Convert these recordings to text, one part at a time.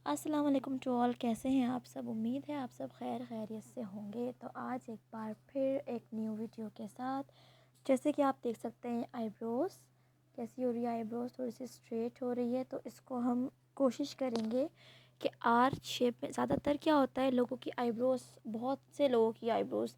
अस्सलाम वालेकुम to all. कैसे हैं आप सब? उम्मीद है आप सब खैर खैरियत से होंगे। तो आज एक बार फिर एक न्यू वीडियो के साथ, जैसे कि आप देख सकते हैं आईब्रोज़ कैसी हो रही है। आईब्रोज़ थोड़ी सी स्ट्रेट हो रही है, तो इसको हम कोशिश करेंगे कि आर्च शेप में। ज़्यादातर क्या होता है, लोगों की आईब्रोज़, बहुत से लोगों की आईब्रोज़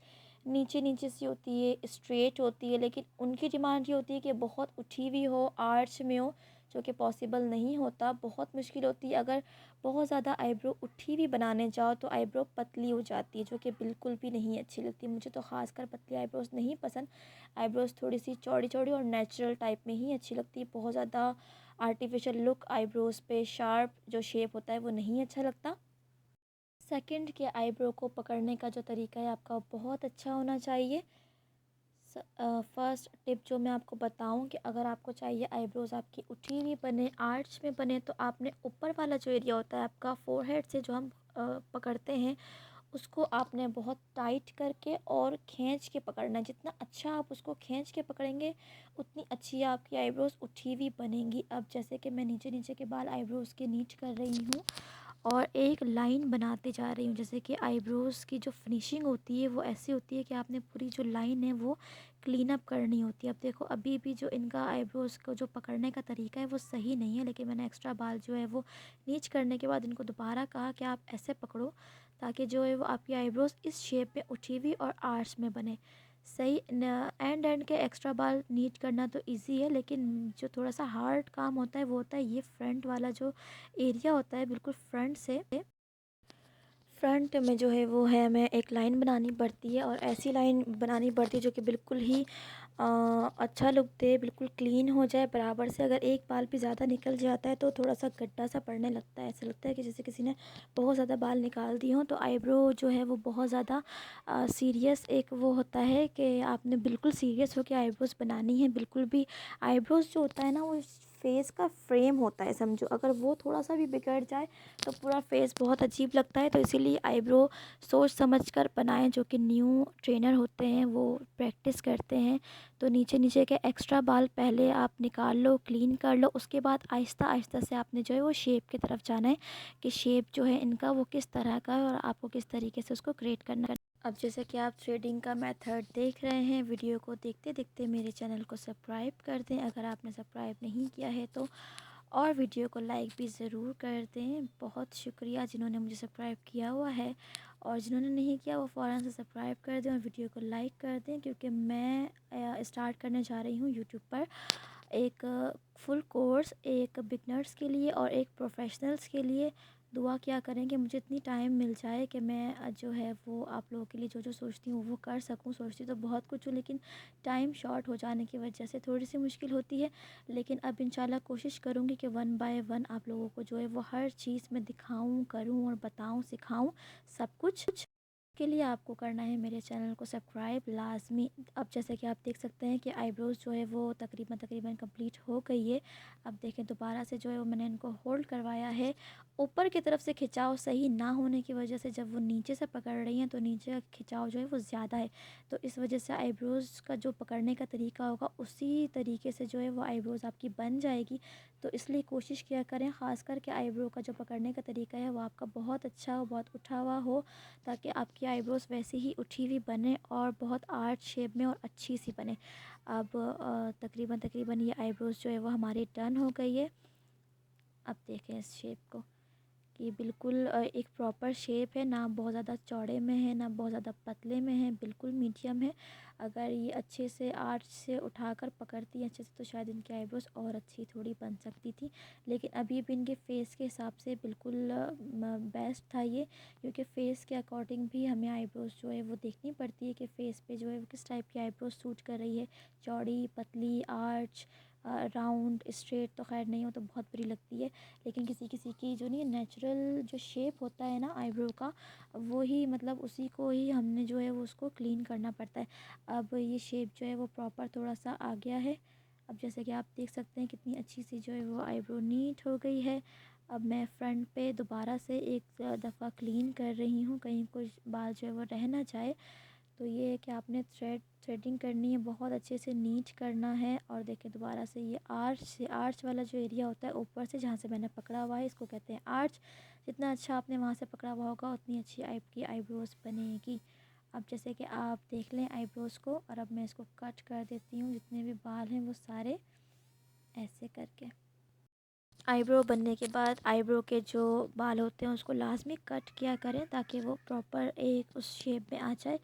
नीचे नीचे सी होती है, स्ट्रेट होती है, लेकिन उनकी डिमांड ये होती है कि बहुत उठी हुई हो, आर्च में हो, जो कि पॉसिबल नहीं होता। बहुत मुश्किल होती है। अगर बहुत ज़्यादा आईब्रो उठी हुई बनाने जाओ तो आईब्रो पतली हो जाती है, जो कि बिल्कुल भी नहीं अच्छी लगती। मुझे तो ख़ासकर पतली आईब्रोज़ नहीं पसंद। आईब्रोज़ थोड़ी सी चौड़ी चौड़ी और नेचुरल टाइप में ही अच्छी लगती है। बहुत ज़्यादा आर्टिफिशियल लुक आईब्रोज़ पे, शार्प जो शेप होता है वो नहीं अच्छा लगता। सेकंड के आईब्रो को पकड़ने का जो तरीका है आपका बहुत अच्छा होना चाहिए। फर्स्ट टिप जो मैं आपको बताऊं कि अगर आपको चाहिए आईब्रोज़ आपकी उठी हुई बने, आर्च में बने, तो आपने ऊपर वाला जो एरिया होता है आपका फोरहेड से, जो हम पकड़ते हैं, उसको आपने बहुत टाइट करके और खींच के पकड़ना है। जितना अच्छा आप उसको खींच के पकड़ेंगे उतनी अच्छी आपकी आईब्रोज़ उठी हुई बनेंगी। अब जैसे कि मैं नीचे नीचे के बाल आईब्रोज़ के नीच कर रही हूँ और एक लाइन बनाते जा रही हूँ। जैसे कि आईब्रोज़ की जो फिनिशिंग होती है वो ऐसी होती है कि आपने पूरी जो लाइन है वो क्लीन अप करनी होती है। अब देखो, अभी भी जो इनका आईब्रोज़ को जो पकड़ने का तरीका है वो सही नहीं है, लेकिन मैंने एक्स्ट्रा बाल जो है वो नीच करने के बाद इनको दोबारा कहा कि आप ऐसे पकड़ो, ताकि जो है वो आपकी आईब्रोज़ इस शेप में उठी हुई और आर्च में बने। सही एंड के एक्स्ट्रा बाल नीट करना तो इजी है, लेकिन जो थोड़ा सा हार्ड काम होता है वो होता है ये फ्रंट वाला जो एरिया होता है, बिल्कुल फ्रंट में जो है वो है, हमें एक लाइन बनानी पड़ती है और ऐसी लाइन बनानी पड़ती है जो कि बिल्कुल ही अच्छा लुक दे, बिल्कुल क्लीन हो जाए बराबर से। अगर एक बाल भी ज़्यादा निकल जाता है तो थोड़ा सा गड्ढा सा पड़ने लगता है, ऐसा लगता है कि जैसे किसी ने बहुत ज़्यादा बाल निकाल दिए हों। तो आईब्रो जो है वो बहुत ज़्यादा सीरियस एक वो होता है कि आपने बिल्कुल सीरियस होकर आईब्रोज़ बनानी है। बिल्कुल भी आईब्रोज़ जो होता है ना, वो फेस का फ्रेम होता है समझो। अगर वो थोड़ा सा भी बिगड़ जाए तो पूरा फेस बहुत अजीब लगता है। तो इसीलिए आईब्रो सोच समझ कर बनाएं। जो कि न्यू ट्रेनर होते हैं वो प्रैक्टिस करते हैं। तो नीचे नीचे के एक्स्ट्रा बाल पहले आप निकाल लो, क्लीन कर लो, उसके बाद आहिस्ता आहिस्ता से आपने जो है वो शेप की तरफ जाना है कि शेप जो है इनका वो किस तरह का है और आपको किस तरीके से उसको क्रिएट करना है। अब जैसे कि आप थ्रेडिंग का मेथड देख रहे हैं, वीडियो को देखते देखते मेरे चैनल को सब्सक्राइब कर दें अगर आपने सब्सक्राइब नहीं किया है तो, और वीडियो को लाइक भी ज़रूर कर दें। बहुत शुक्रिया जिन्होंने मुझे सब्सक्राइब किया हुआ है, और जिन्होंने नहीं किया वो फ़ौरन से सब्सक्राइब कर दें और वीडियो को लाइक कर दें, क्योंकि मैं स्टार्ट करने जा रही हूँ यूट्यूब पर एक फुल कोर्स, एक बिगनर्स के लिए और एक प्रोफेशनल्स के लिए। दुआ क्या करें कि मुझे इतनी टाइम मिल जाए कि मैं जो है वो आप लोगों के लिए जो जो सोचती हूँ वो कर सकूँ। सोचती तो बहुत कुछ हूँ, लेकिन टाइम शॉर्ट हो जाने की वजह से थोड़ी सी मुश्किल होती है। लेकिन अब इंशाल्लाह कोशिश करूँगी कि वन बाय वन आप लोगों को जो है वो हर चीज़ में दिखाऊँ, करूँ और बताऊँ, सिखाऊँ सब कुछ। के लिए आपको करना है मेरे चैनल को सब्सक्राइब लाजमी। अब जैसे कि आप देख सकते हैं कि आईब्रोज़ जो है वो तकरीबन तकरीबन कंप्लीट हो गई है। अब देखें दोबारा से जो है वो मैंने इनको होल्ड करवाया है। ऊपर की तरफ से खिंचाव सही ना होने की वजह से जब वो नीचे से पकड़ रही हैं तो नीचे का खिंचाव जो है वो ज़्यादा है। तो इस वजह से आईब्रोज़ का जो पकड़ने का तरीका होगा उसी तरीके से जो है वो आईब्रोज़ आपकी बन जाएगी। तो इसलिए कोशिश किया करें ख़ास करके आईब्रो का जो पकड़ने का तरीका है वो आपका बहुत अच्छा हो, बहुत उठा हुआ हो, ताकि आपकी आईब्रोज़ वैसे ही उठी हुई बने और बहुत आर्च शेप में और अच्छी सी बने। अब तकरीबन तकरीबन ये आईब्रोज़ जो है वो हमारी डन हो गई है। अब देखें इस शेप को कि बिल्कुल एक प्रॉपर शेप है, ना बहुत ज़्यादा चौड़े में है ना बहुत ज़्यादा पतले में है, बिल्कुल मीडियम है। अगर ये अच्छे से आर्च से उठाकर पकड़ती हैं अच्छे से तो शायद इनकी आईब्रोज़ और अच्छी थोड़ी बन सकती थी, लेकिन अभी भी इनके फेस के हिसाब से बिल्कुल बेस्ट था ये। क्योंकि फ़ेस के अकॉर्डिंग भी हमें आईब्रोज़ जो है वो देखनी पड़ती है कि फ़ेस पे जो है वो किस टाइप की आईब्रोज़ सूट कर रही है। चौड़ी, पतली, आर्च, राउंड, स्ट्रेट तो खैर नहीं हो तो बहुत बुरी लगती है। लेकिन किसी किसी की जो नहीं नेचुरल जो शेप होता है ना आईब्रो का, वो ही मतलब उसी को ही हमने जो है वो उसको क्लीन करना पड़ता है। अब ये शेप जो है वो प्रॉपर थोड़ा सा आ गया है। अब जैसे कि आप देख सकते हैं कितनी अच्छी सी जो है वो आईब्रो नीट हो गई है। अब मैं फ्रंट पे दोबारा से एक दफ़ा क्लीन कर रही हूँ, कहीं कुछ बाल जो है वो रह ना जाए। तो ये है कि आपने थ्रेडिंग करनी है, बहुत अच्छे से नीच करना है। और देखिए दोबारा से ये आर्च वाला जो एरिया होता है ऊपर से जहाँ से मैंने पकड़ा हुआ है, इसको कहते हैं आर्च। जितना अच्छा आपने वहाँ से पकड़ा हुआ होगा उतनी अच्छी आपकी आईब्रोज बनेगी। अब जैसे कि आप देख लें आईब्रोज़ को, और अब मैं इसको कट कर देती हूँ, जितने भी बाल हैं वो सारे ऐसे करके। आईब्रो बनने के बाद आईब्रो के जो बाल होते हैं उसको लाजमी कट किया करें ताकि वो प्रॉपर एक उस शेप में आ जाए।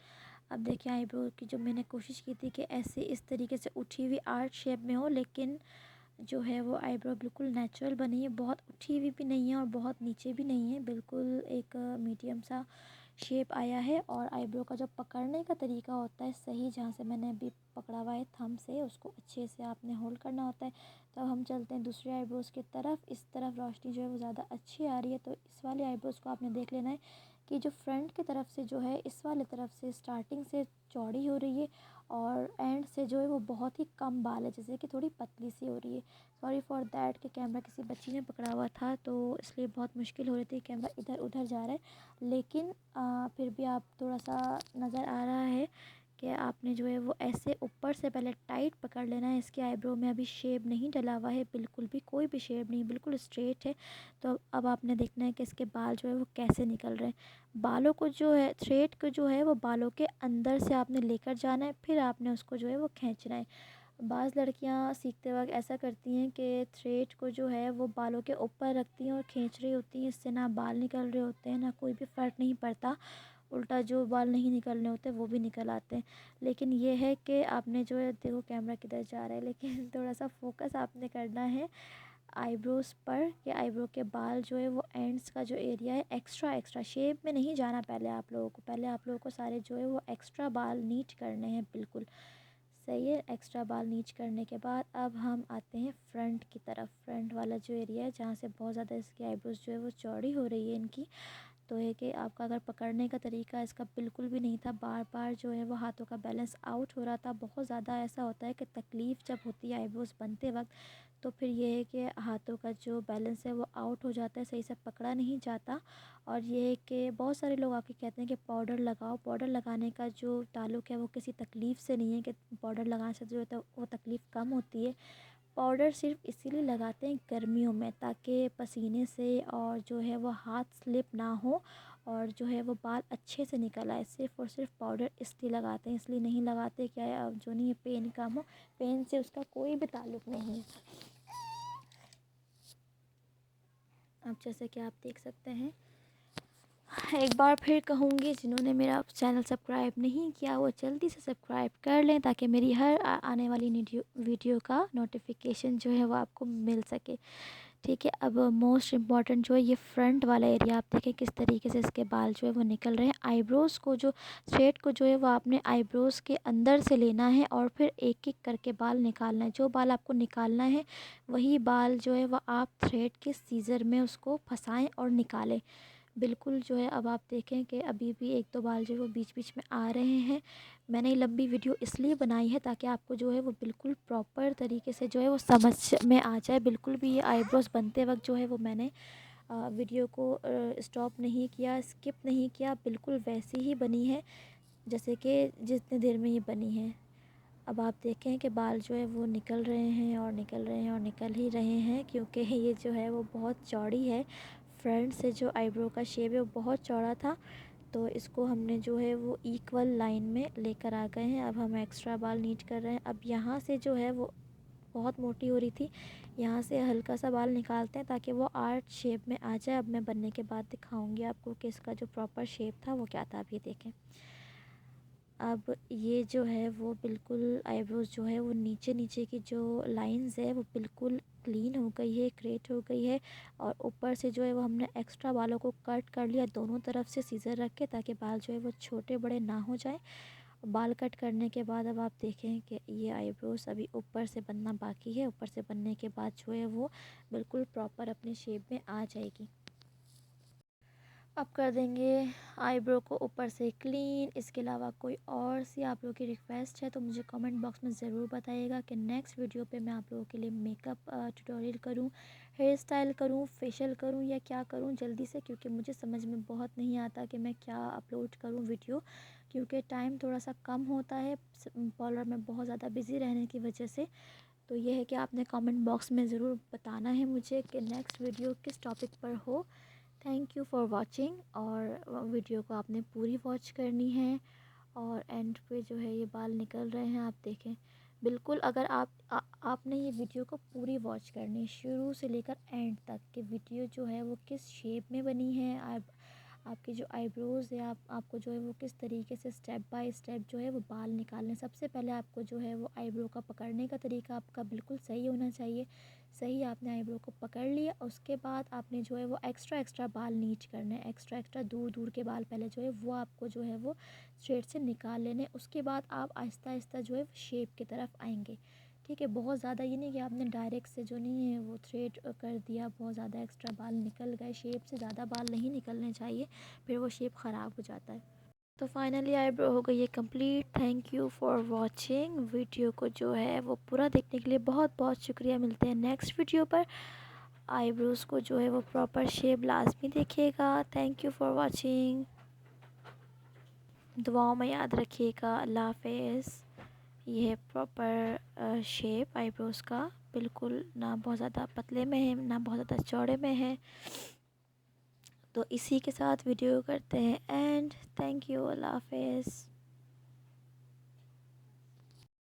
अब देखिए आईब्रो की जो मैंने कोशिश की थी कि ऐसे इस तरीके से उठी हुई आर्ट शेप में हो, लेकिन जो है वो आईब्रो बिल्कुल नेचुरल बनी है, बहुत उठी हुई भी नहीं है और बहुत नीचे भी नहीं है, बिल्कुल एक मीडियम सा शेप आया है। और आईब्रो का जो पकड़ने का तरीका होता है सही, जहाँ से मैंने अभी पकड़ा हुआ है थंब से, उसको अच्छे से आपने होल्ड करना होता है। तो अब हम चलते हैं दूसरे आईब्रोज़ की तरफ। इस तरफ रोशनी जो है वो ज़्यादा अच्छी आ रही है, तो इस वाले आईब्रोज़ को आपने देख लेना है कि जो फ्रंट की तरफ से जो है इस वाले तरफ से स्टार्टिंग से चौड़ी हो रही है और एंड से जो है वो बहुत ही कम बाल है, जैसे कि थोड़ी पतली सी हो रही है। सॉरी फॉर दैट कि कैमरा किसी बच्ची ने पकड़ा हुआ था तो इसलिए बहुत मुश्किल हो रही थी, कैमरा इधर उधर जा रहा है। लेकिन फिर भी आप थोड़ा सा नज़र आ रहा है कि आपने जो है वो ऐसे ऊपर से पहले टाइट पकड़ लेना है। इसके आईब्रो में अभी शेप नहीं डला हुआ है, बिल्कुल भी कोई भी शेप नहीं, बिल्कुल स्ट्रेट है। तो अब आपने देखना है कि इसके बाल जो है वो कैसे निकल रहे हैं। बालों को जो है थ्रेड को जो है वो बालों के अंदर से आपने लेकर जाना है, फिर आपने उसको जो है वो खींचना है। बाज़ लड़कियां सीखते वक्त ऐसा करती हैं कि थ्रेड को जो है वो बालों के ऊपर रखती हैं और खींच रही होती हैं, इससे ना बाल निकल रहे होते हैं, ना कोई भी फ़र्क नहीं पड़ता, उल्टा जो बाल नहीं निकलने होते वो भी निकल आते हैं। लेकिन ये है कि आपने जो है, देखो कैमरा किधर जा रहा है, लेकिन थोड़ा सा फोकस आपने करना है आईब्रोज़ पर कि आईब्रो के बाल जो है वो एंड्स का जो एरिया है एक्स्ट्रा एक्स्ट्रा शेप में नहीं जाना। पहले आप लोगों को सारे जो है वो एक्स्ट्रा बाल नीट करने हैं, बिल्कुल सही है। एक्स्ट्रा बाल नीच करने के बाद अब हम आते हैं फ्रंट की तरफ। फ्रंट वाला जो एरिया है जहाँ से बहुत ज़्यादा इसकी आईब्रोज़ जो है वो चौड़ी हो रही है इनकी, तो है कि आपका अगर पकड़ने का तरीका इसका बिल्कुल भी नहीं था, बार बार जो है वो हाथों का बैलेंस आउट हो रहा था। बहुत ज़्यादा ऐसा होता है कि तकलीफ़ जब होती है आईब्रोज़ बनते वक्त, तो फिर ये है कि हाथों का जो बैलेंस है वो आउट हो जाता है, सही से पकड़ा नहीं जाता। और ये है कि बहुत सारे लोग आके कहते हैं कि पाउडर लगाओ। पाउडर लगाने का जो ताल्लुक़ है वो किसी तकलीफ़ से नहीं है कि पाउडर लगाने से जो है तो वो तकलीफ़ कम होती है। पाउडर सिर्फ इसीलिए लगाते हैं गर्मियों में, ताकि पसीने से और जो है वो हाथ स्लिप ना हो और जो है वो बाल अच्छे से निकल आए। सिर्फ़ और सिर्फ पाउडर इसलिए लगाते हैं, इसलिए नहीं लगाते क्या है, अब जो नहीं है पेन कम हो, पेन से उसका कोई भी ताल्लुक़ नहीं है। अब जैसे कि आप देख सकते हैं, एक बार फिर कहूँगी जिन्होंने मेरा चैनल सब्सक्राइब नहीं किया वो जल्दी से सब्सक्राइब कर लें ताकि मेरी हर आने वाली वीडियो का नोटिफिकेशन जो है वो आपको मिल सके। ठीक है, अब मोस्ट इम्पॉर्टेंट जो है ये फ्रंट वाला एरिया, आप देखें किस तरीके से इसके बाल जो है वो निकल रहे हैं। आईब्रोज़ को जो थ्रेड को जो है वो आपने आईब्रोज़ के अंदर से लेना है और फिर एक एक करके बाल निकालना है। जो बाल आपको निकालना है वही बाल जो है वो आप थ्रेड के सीज़र में उसको फंसाएं और निकालें, बिल्कुल जो है। अब आप देखें कि अभी भी एक दो बाल जो है वो बीच बीच में आ रहे हैं। मैंने ये लंबी वीडियो इसलिए बनाई है ताकि आपको जो है वो बिल्कुल प्रॉपर तरीके से जो है वो समझ में आ जाए। बिल्कुल भी ये आईब्रोज़ बनते वक्त जो है वो मैंने वीडियो को स्टॉप नहीं किया, स्किप नहीं किया, बिल्कुल वैसी ही बनी है जैसे कि जितनी देर में ये बनी है। अब आप देखें कि बाल जो है वो निकल रहे हैं और निकल रहे हैं और निकल ही रहे हैं, क्योंकि ये जो है वो बहुत चौड़ी है। फ्रंट से जो आईब्रो का शेप है वो बहुत चौड़ा था, तो इसको हमने जो है वो इक्वल लाइन में लेकर आ गए हैं। अब हम एक्स्ट्रा बाल नीट कर रहे हैं। अब यहाँ से जो है वो बहुत मोटी हो रही थी, यहाँ से हल्का सा बाल निकालते हैं ताकि वो आर्ट शेप में आ जाए। अब मैं बनने के बाद दिखाऊंगी आपको कि इसका जो प्रॉपर शेप था वो क्या था। अब ये देखें, अब ये जो है वो बिल्कुल आईब्रोज़ जो है वो नीचे नीचे की जो लाइंस है वो बिल्कुल क्लीन हो गई है, क्रिएट हो गई है। और ऊपर से जो है वो हमने एक्स्ट्रा बालों को कट कर लिया दोनों तरफ से सीज़र रख के, ताकि बाल जो है वो छोटे बड़े ना हो जाए। बाल कट करने के बाद अब आप देखें कि ये आईब्रोज़ अभी ऊपर से बनना बाकी है। ऊपर से बनने के बाद जो है वो बिल्कुल प्रॉपर अपने शेप में आ जाएगी। अब कर देंगे आईब्रो को ऊपर से क्लीन। इसके अलावा कोई और सी आप लोगों की रिक्वेस्ट है तो मुझे कमेंट बॉक्स में ज़रूर बताइएगा कि नेक्स्ट वीडियो पे मैं आप लोगों के लिए मेकअप ट्यूटोरियल करूं, हेयर स्टाइल करूं, फेशियल करूं या क्या करूं जल्दी से, क्योंकि मुझे समझ में बहुत नहीं आता कि मैं क्या अपलोड करूं वीडियो, क्योंकि टाइम थोड़ा सा कम होता है पार्लर में बहुत ज़्यादा बिज़ी रहने की वजह से। तो ये है कि आपने कमेंट बॉक्स में ज़रूर बताना है मुझे कि नेक्स्ट वीडियो किस टॉपिक पर हो। थैंक यू फॉर वाचिंग, और वीडियो को आपने पूरी वॉच करनी है। और एंड पे जो है ये बाल निकल रहे हैं, आप देखें बिल्कुल। अगर आपने ये वीडियो को पूरी वॉच करनी है शुरू से लेकर एंड तक, कि वीडियो जो है वो किस शेप में बनी है, आपके जो आईब्रोज़ है आपको जो है वो किस तरीके से स्टेप बाय स्टेप जो है वो बाल निकालने। सबसे पहले आपको जो है वो आईब्रो का पकड़ने का तरीका आपका बिल्कुल सही होना चाहिए। सही आपने आईब्रो को पकड़ लिया, उसके बाद आपने जो है वो एक्स्ट्रा बाल नीच करने, एक्स्ट्रा दूर के बाल पहले जो है वो आपको जो है वो स्ट्रेट से निकाल लेने। उसके बाद आप आहिस्ता आहिस्ता जो है शेप की तरफ आएंगे। ठीक है, बहुत ज़्यादा ये नहीं कि आपने डायरेक्ट से जो नहीं है वो थ्रेड कर दिया, बहुत ज़्यादा एक्स्ट्रा बाल निकल गए। शेप से ज़्यादा बाल नहीं निकलने चाहिए, फिर वो शेप ख़राब हो जाता है। तो फाइनली आईब्रो हो गई है complete. Thank you for watching. Video को जो है वो पूरा देखने के लिए बहुत बहुत शुक्रिया। मिलते हैं नेक्स्ट वीडियो पर। आईब्रोज़ को जो है वो प्रॉपर शेप लाजमी देखिएगा। Thank you for watching. दुआओं में याद रखिएगा। अल्लाह हाफिज़। ये है प्रॉपर शेप आईब्रोज़ का, बिल्कुल ना बहुत ज़्यादा पतले में है ना बहुत ज़्यादा चौड़े में है। तो इसी के साथ वीडियो करते हैं एंड। Thank you. अल्लाह हाफिज़।